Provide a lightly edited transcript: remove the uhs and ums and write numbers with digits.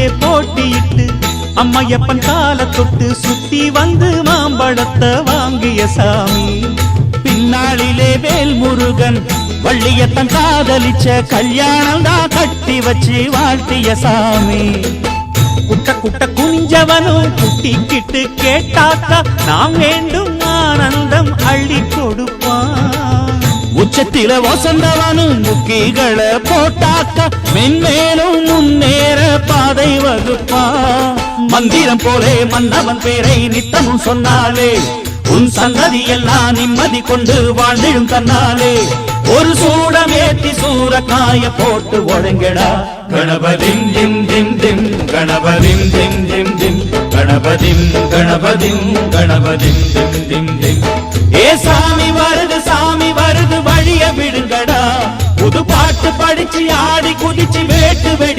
பின்னாளிலே போட்டியிட்டு அம்மையப்பன் கால தொட்டு சுத்தி வந்து மாம்பழத்தை வாங்கிய சாமி. பின்னாளிலே வேல் முருகன் வள்ளியத்தன் காதலிச்ச கல்யாணம் தான் கட்டி வச்சு வாழ்த்திய சாமி. குட்ட குட்ட குனிஞ்சவனும் குட்டிக்கிட்டு கேட்டாக்கா நாம் வேண்டும் ஆனந்தம் அள்ளி கொடுப்பான். உச்சத்தில வசந்தவனும் முக்கிகளை போட்டாக்கா மென்மேலும் முன்னேற பாதை வகுப்பான். மந்திரம் போலே மன்னவன் பேரை நித்தமும் சொன்னாலே உன் சந்ததி எல்லாம் நிம்மதி கொண்டு வாழ்ந்திடும் தன்னாலே. ஒரு சூடம் ஏத்தி சூரக்காய போட்டு ஒழுங்கடா. கணபதிம் திம் திம் திம் கணபதிம் திம் திம் திம் கணபதிம் கணபதிம் கணபதிம் திம் திம் திம். ஏ சாமி வருது வழிய விடுங்கடா. புது பாட்டு படிச்சு ஆடி குதிச்சு வேட்டு வெடி